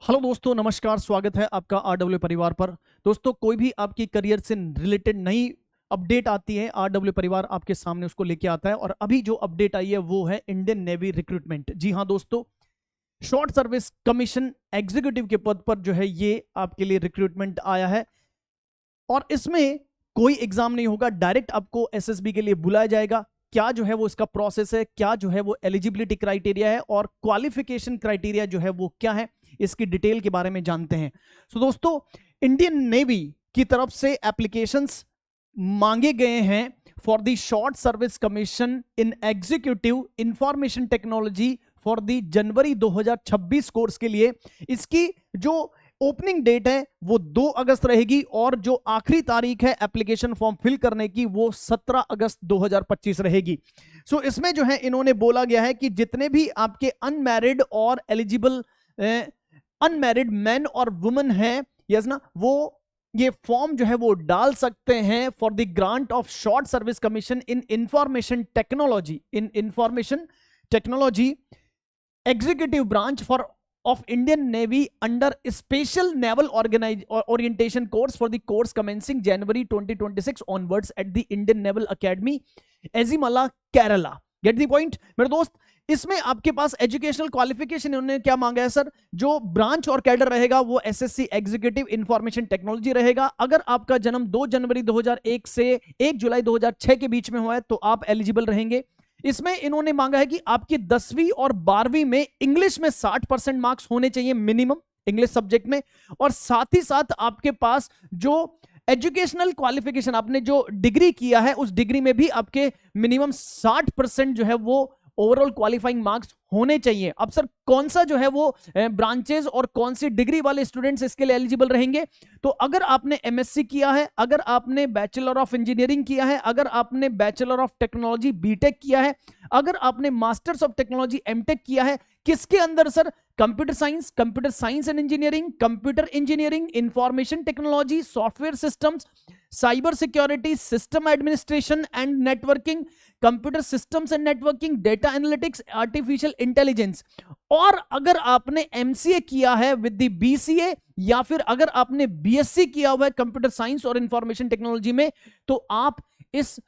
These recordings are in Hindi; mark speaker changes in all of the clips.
Speaker 1: हेलो दोस्तों, नमस्कार। स्वागत है आपका आरडब्ल्यू परिवार पर। दोस्तों, कोई भी आपकी करियर से रिलेटेड नई अपडेट आती है, आरडब्ल्यू परिवार आपके सामने उसको लेके आता है। और अभी जो अपडेट आई है वो है इंडियन नेवी रिक्रूटमेंट। जी हाँ दोस्तों, शॉर्ट सर्विस कमीशन एग्जीक्यूटिव के पद पर जो है ये आपके लिए रिक्रूटमेंट आया है। और इसमें कोई एग्जाम नहीं होगा, डायरेक्ट आपको एसएसबी के लिए बुलाया जाएगा। क्या जो है वो इसका प्रोसेस है, क्या जो है वो एलिजिबिलिटी क्राइटेरिया है और क्वालिफिकेशन क्राइटेरिया जो है वो क्या है, इसकी डिटेल के बारे में जानते हैं। सो दोस्तों, इंडियन नेवी की तरफ से एप्लीकेशंस मांगे गए हैं for the short service commission in executive information technology for the January 2026 course के लिए। इसकी जो ओपनिंग डेट है वो 2 अगस्त रहेगी और जो आखिरी तारीख है एप्लीकेशन फॉर्म फिल करने की वो 17 अगस्त 2025 रहेगी। सो इसमें जो है इन्होंने बोला गया है कि जितने भी आपके अनमैरिड और एलिजिबल अनमैरिड मैन और वुमेन हैं, यस ना, वो ये फॉर्म जो है वो डाल सकते हैं for the grant of short service commission in information technology executive branch for of Indian Navy under special naval orientation course for the course commencing January 2026 onwards at the Indian Naval Academy, Ezimala, Kerala. Get the point मेरे दोस्त। इसमें आपके पास एजुकेशनल क्वालिफिकेशन उन्होंने क्या मांगा है सर? जो ब्रांच और कैडर रहेगा वो एसएससी एग्जीक्यूटिव इंफॉर्मेशन टेक्नोलॉजी रहेगा। अगर आपका जन्म 2 जनवरी 2001 से 1 जुलाई 2006 के बीच में हुआ है तो आप एलिजिबल रहेंगे। इसमें इन्होंने मांगा है कि आपकी 10वीं और 12वीं में इंग्लिश में 60% मार्क्स होने चाहिए मिनिमम, इंग्लिश सब्जेक्ट में। और साथ ही साथ आपके पास जो एजुकेशनल क्वालिफिकेशन आपने जो डिग्री किया है उस डिग्री में भी आपके मिनिमम 60% जो है वो ओवरऑल क्वालिफाइंग मार्क्स होने चाहिए। अब सर कौन सा जो है वो ब्रांचेस और कौन सी डिग्री वाले स्टूडेंट्स इसके लिए एलिजिबल रहेंगे? तो अगर आपने एमएससी किया है, अगर आपने बैचलर ऑफ इंजीनियरिंग किया है, अगर आपने बैचलर ऑफ टेक्नोलॉजी बीटेक किया है, अगर आपने मास्टर्स ऑफ टेक्नोलॉजी एमटेक किया है, किसके अंदर sir? Computer science and engineering, computer engineering, information technology, software systems, cyber security, system administration and networking, computer systems and networking, data analytics, artificial intelligence. और अगर आपने एमसीए किया है विद द बीसीए या फिर अगर आपने बीएससी किया हुआ है कंप्यूटर साइंस और इंफॉर्मेशन टेक्नोलॉजी में, तो आप इस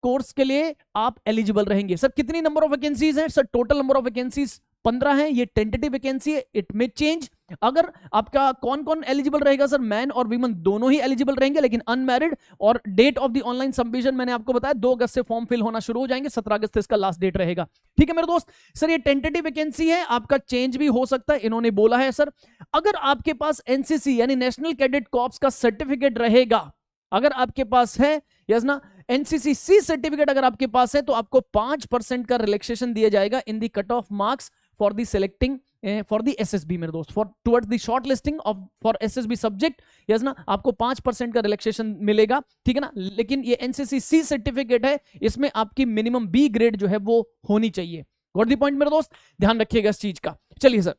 Speaker 1: कोर्स के लिए आप एलिजिबल रहेंगे। सर कितनी नंबर ऑफ वैकेंसीज हैं? Sir total number of vacancies 15 है। ये टेंटेटिव वैकेंसी है, इट में चेंज। अगर आपका कौन कौन एलिजिबल रहेगा सर? मैन और वीमेन दोनों ही एलिजिबल रहेंगे, लेकिन अनमैरिड। और date of the online submission मैंने आपको बताया 2 अगस्त से फॉर्म फिल होना शुरू हो जाएंगे, 17 अगस्त से इसका लास्ट डेट रहेगा। ठीक है मेरे दोस्त। सर ये टेंटेटिव वैकेंसी है, आपका चेंज भी हो सकता है, इन्होंने बोला है सर। अगर आपके पास एनसीसी यानी नेशनल कैडेट कॉर्प्स का सर्टिफिकेट रहेगा, अगर आपके पास है, यस ना, एनसीसी सी सर्टिफिकेट अगर आपके पास है, तो आपको 5% का रिलैक्सेशन दिया जाएगा in the cut off marks for the selecting for the SSB मेरे दोस्त, for towards the short listing of for SSB subject, yes ना, आपको 5% का रिलैक्सेशन मिलेगा। ठीक है ना। लेकिन ये एनसीसी सी सर्टिफिकेट है, इसमें आपकी मिनिमम बी ग्रेड जो है वो होनी चाहिए। गॉट द पॉइंट मेरे दोस्त, ध्यान रखिएगा इस चीज का। चलिए सर,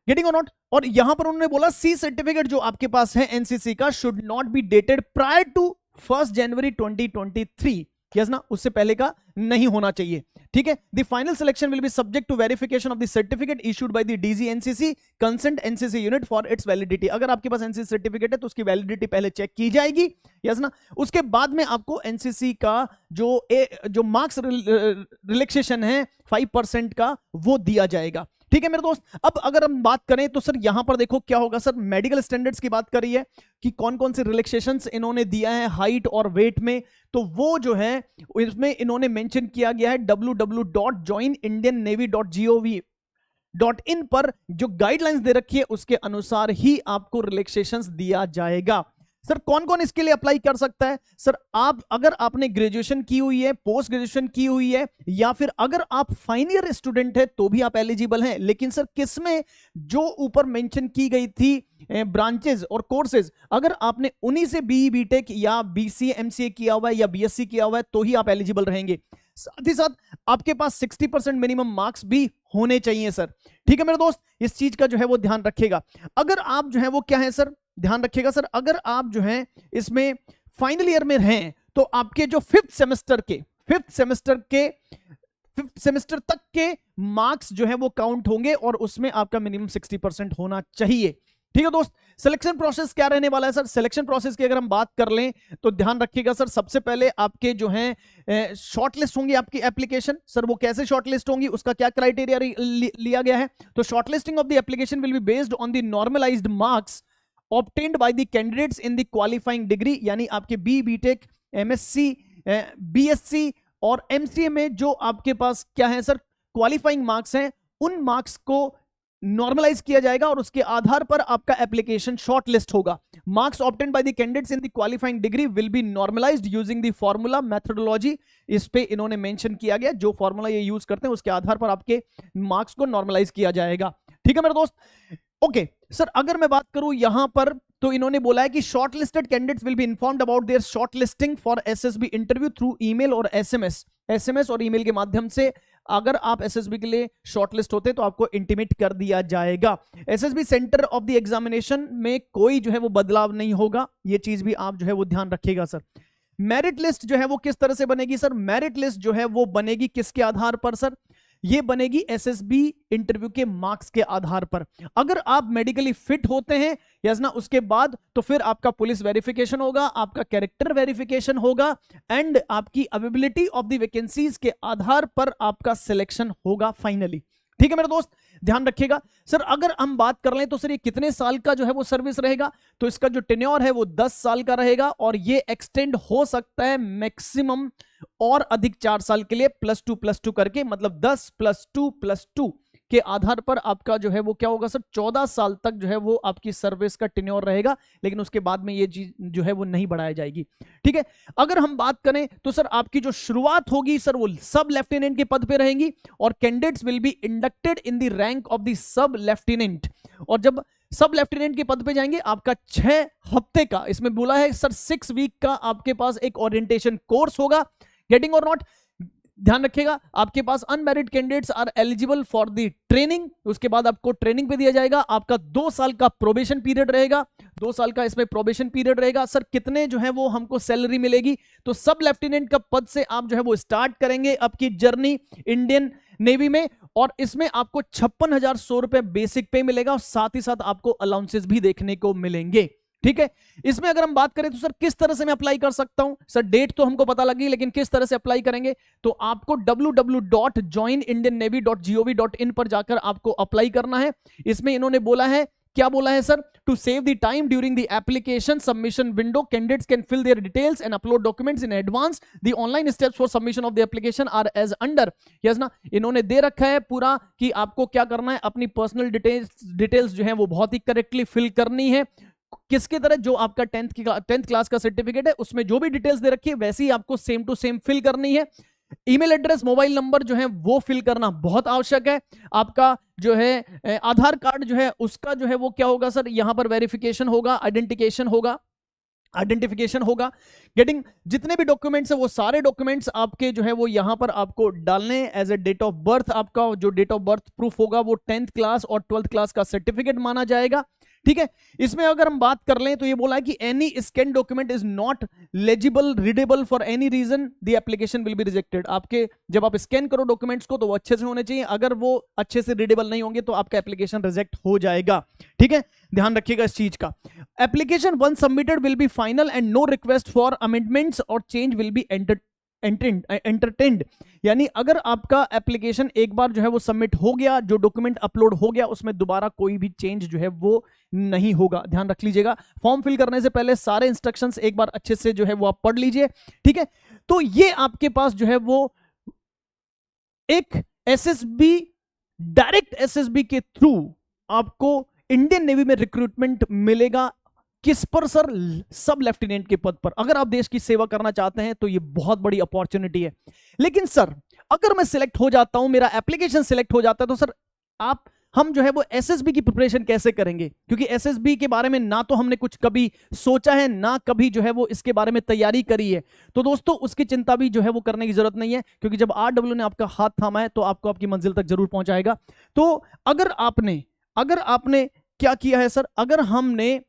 Speaker 1: गेटिंग और नॉट। और यहां पर उन्होंने बोला सी सर्टिफिकेट जो आपके पास है एनसीसी का should not be dated prior to 1 January 2023, yes ना, उससे पहले का नहीं होना चाहिए। ठीक है। The final selection will be subject to verification of the certificate issued by the DG NCC consent NCC unit for its validity. अगर आपके पास एनसीसी सर्टिफिकेट है तो उसकी वैलिडिटी पहले चेक की जाएगी, यस ना, उसके बाद में आपको एनसीसी का जो मार्क्स रिलैक्सेशन है 5% का वो दिया जाएगा। ठीक है मेरे दोस्त। अब अगर हम बात करें तो सर यहां पर देखो क्या होगा सर, मेडिकल स्टैंडर्ड्स की बात करी है कि कौन कौन से रिलैक्सेशंस इन्होंने दिया है हाइट और वेट में, तो वो जो है इसमें इन्होंने मेंशन किया गया है www.joinindiannavy.gov.in पर जो गाइडलाइंस दे रखी है उसके अनुसार ही आपको रिलैक्सेशंस दिया जाएगा। सर कौन कौन इसके लिए अप्लाई कर सकता है? सर आप अगर आपने ग्रेजुएशन की हुई है, पोस्ट ग्रेजुएशन की हुई है, या फिर अगर आप फाइनल ईयर स्टूडेंट है तो भी आप एलिजिबल हैं। लेकिन सर किसमें जो ऊपर मेंशन की गई थी ब्रांचेस और कोर्सेज, अगर आपने उन्हीं से बीई बीटेक या बीसीए एमसीए किया हुआ है या बीएससी किया हुआ है तो ही आप एलिजिबल रहेंगे। साथ ही साथ आपके पास 60% मिनिमम मार्क्स भी होने चाहिए सर। ठीक है मेरे दोस्त, इस चीज का जो है वो ध्यान रखेगा। अगर आप जो है वो क्या है सर, ध्यान रखिएगा सर, अगर आप जो है इसमें फाइनल ईयर में हैं तो आपके जो फिफ्थ सेमेस्टर के 5th सेमेस्टर तक के मार्क्स जो है वो काउंट होंगे और उसमें आपका मिनिमम 60% होना चाहिए। ठीक है दोस्त, सिलेक्शन प्रोसेस क्या रहने वाला है सर? सिलेक्शन प्रोसेस की अगर हम बात कर लें तो ध्यान रखिएगा सर, सबसे पहले आपके जो है शॉर्टलिस्ट होंगी आपकी एप्लीकेशन। सर वो कैसे शॉर्टलिस्ट होंगी, उसका क्या क्राइटेरिया लिया गया है? तो shortlisting of the application will be based on the normalised marks obtained by the candidates in the qualifying degree, यानी आपके बी बीटेक एमएससी बीएससी और एमसीए में जो आपके पास क्या है सर क्वालिफाइंग मार्क्स हैं, उन मार्क्स को नॉर्मलाइज किया जाएगा और उसके आधार पर आपका एप्लीकेशन शॉर्टलिस्ट होगा। Marks obtained by the candidates in the qualifying degree will be normalised using the formula methodology. इस पे इन्होंने मेंशन किया गया, जो फॉर्मूला ये यूज करते हैं उसके आधार पर आपके मार्क्स को नॉर्मलाइज किया जाएगा। ठीक है मेरे दोस्त, ओके सर अगर मैं बात करूं यहां पर तो इन्होंने बोला है कि shortlisted candidates will be informed about their shortlisting for SSB interview through email और एसएमएस और ईमेल के माध्यम से अगर आप एसएसबी के लिए शॉर्टलिस्ट होते तो आपको इंटीमेट कर दिया जाएगा। SSB centre of the examination में कोई जो है वो बदलाव नहीं होगा, ये चीज भी आप जो है वो ध्यान रखिएगा सर। मेरिट लिस्ट जो है वो किस तरह से बनेगी सर? मेरिट लिस्ट जो है वो बनेगी किसके आधार पर सर? ये बनेगी एसएसबी इंटरव्यू के मार्क्स के आधार पर। अगर आप मेडिकली फिट होते हैं यस ना, उसके बाद तो फिर आपका पुलिस वेरिफिकेशन होगा, आपका कैरेक्टर वेरिफिकेशन होगा एंड आपकी अवेलेबिलिटी ऑफ द वैकेंसीज के आधार पर आपका सिलेक्शन होगा फाइनली। ठीक है मेरे दोस्त, ध्यान रखिएगा सर। अगर हम बात कर लें तो सर ये कितने साल का जो है वो सर्विस रहेगा? तो इसका जो टेन्योर है वो 10 साल का रहेगा और ये एक्सटेंड हो सकता है मैक्सिमम और अधिक 4 साल के लिए, +2 करके, मतलब 10 + 2 के आधार पर आपका जो है वो क्या होगा सर 14 साल तक जो है वो आपकी सर्विस का टेन्योर रहेगा, लेकिन उसके बाद में ये चीज जो है वो नहीं बढ़ाई जाएगी। ठीक है, अगर हम बात करें तो सर आपकी जो शुरुआत होगी सर वो सब लेफ्टिनेंट के पद पे रहेंगी और candidates will be inducted in the rank of the sub lieutenant. और जब सब लेफ्टिनेंट के पद पे जाएंगे आपका 6 हफ्ते का, इसमें बोला है सर 6 वीक का आपके पास एक ओरिएंटेशन कोर्स होगा। गेटिंग और नॉट, ध्यान रखिएगा आपके पास unmarried candidates are eligible for the training. उसके बाद आपको ट्रेनिंग पे दिया जाएगा, आपका 2 साल का प्रोबेशन पीरियड रहेगा, 2 साल का इसमें प्रोबेशन पीरियड रहेगा। सर कितने जो है वो हमको सैलरी मिलेगी? तो सब लेफ्टिनेंट का पद से आप जो है वो स्टार्ट करेंगे आपकी जर्नी इंडियन नेवी में और इसमें आपको 56,100 रुपए बेसिक पे मिलेगा और साथ ही साथ आपको अलाउंसेस भी देखने को मिलेंगे। ठीक है, इसमें अगर हम बात करें तो सर किस तरह से मैं अप्लाई कर सकता हूं? सर डेट तो हमको पता लगी, लेकिन किस तरह से अप्लाई करेंगे? तो आपको www.joinindiannavy.gov.in पर जाकर आपको अप्लाई करना है। इसमें इन्होंने बोला है, क्या बोला है sir? To save the time during the application submission window, candidates can fill their details and upload documents in advance. The online steps for submission of the application are as under. Yes ना, इन्होंने दे रखा है पूरा कि आपको क्या करना है, अपनी पर्सनल डिटेल्स जो है वो बहुत ही करेक्टली फिल करनी है। किसके तरह? जो आपका 10th क्लास का सर्टिफिकेट है उसमें जो भी डिटेल्स दे रखी है वैसे ही आपको सेम टू सेम फिल करनी है। ईमेल एड्रेस, मोबाइल नंबर जो है वो फिल करना बहुत आवश्यक है। आपका जो है आधार कार्ड जो है उसका जो है वो क्या होगा सर, यहां पर वेरिफिकेशन होगा, आइडेंटिफिकेशन होगा। गेटिंग, जितने भी डॉक्यूमेंट्स है वो सारे डॉक्यूमेंट्स आपके जो है वो यहां पर आपको डालने as a date of birth. आपका जो डेट ऑफ बर्थ प्रूफ होगा वो 10th क्लास और 12th क्लास का सर्टिफिकेट माना जाएगा। ठीक है, इसमें अगर हम बात कर लें तो ये बोला है कि any scan document is not legible readable for any reason the application will be rejected. आपके जब आप स्कैन करो डॉक्यूमेंट्स को तो वो अच्छे से होने चाहिए, अगर वो अच्छे से रीडेबल नहीं होंगे तो आपका एप्लीकेशन रिजेक्ट हो जाएगा। ठीक है, ध्यान रखिएगा इस चीज का। Application once submitted will be final and no request for amendments और चेंज विल बी एंटरटेन्ड। यानी अगर आपका एप्लीकेशन एक बार जो है वो सबमिट हो गया, जो डॉक्यूमेंट अपलोड हो गया, उसमें दोबारा कोई भी चेंज जो है वो नहीं होगा। ध्यान रख लीजिएगा, फॉर्म फिल करने से पहले सारे इंस्ट्रक्शंस एक बार अच्छे से जो है वो आप पढ़ लीजिए। ठीक है, तो ये आपके पास जो है वो एक एसएसबी, डायरेक्ट एसएसबी के थ्रू आपको इंडियन नेवी में रिक्रूटमेंट मिलेगा। किस पर सर? सब लेफ्टिनेंट के पद पर। अगर आप देश की सेवा करना चाहते हैं तो ये बहुत बड़ी अपॉर्चुनिटी है। लेकिन सर अगर मैं सिलेक्ट हो जाता हूं, मेरा एप्लीकेशन सिलेक्ट हो जाता है, तो सर हम जो है वो एसएसबी की प्रिपरेशन कैसे करेंगे? क्योंकि एसएसबी के बारे में ना तो हमने कुछ कभी सोचा है, ना कभी जो है वो इसके बारे में तैयारी करी है। तो दोस्तों उसकी चिंता भी जो है वो करने की जरूरत नहीं है, क्योंकि जब आरडब्ल्यू ने आपका हाथ थामा है तो आपको आपकी मंजिल तक जरूर पहुंचाएगा। तो अगर आपने क्या किया है सर, अगर हमने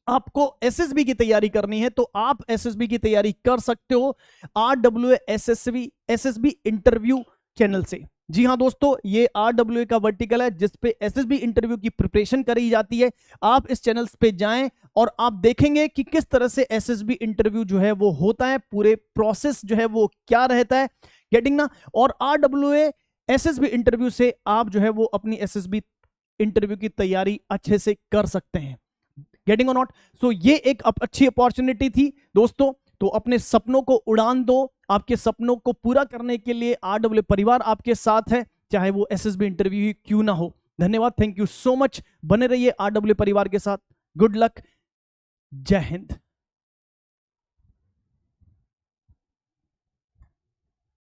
Speaker 1: आपको एसएसबी की तैयारी करनी है तो आप एसएसबी की तैयारी कर सकते हो। आरडब्ल्यू एसएसबी इंटरव्यू चैनल से। जी हाँ दोस्तों, ये RWA का वर्टिकल है जिसपे SSB इंटरव्यू की प्रिपरेशन करी जाती है। आप इस चैनल पे जाएं और आप देखेंगे कि किस तरह से SSB इंटरव्यू जो है वो होता है, पूरे प्रोसेस जो है वो क्या रहता है, गेटिंग ना। और RWA SSB इंटरव्यू से आप जो है वो अपनी SSB इंटरव्यू की तैयारी अच्छे से कर सकते हैं, गेटिंग और नॉट। सो ये एक अच्छी अपॉर्चुनिटी थी दोस्तों। तो अपने सपनों को उड़ान दो, आपके सपनों को पूरा करने के लिए RWA परिवार आपके साथ है, चाहे वो SSB इंटरव्यू ही क्यों ना हो। धन्यवाद, थैंक यू सो मच। बने रहिए RWA परिवार के साथ। गुड लक, जय हिंद।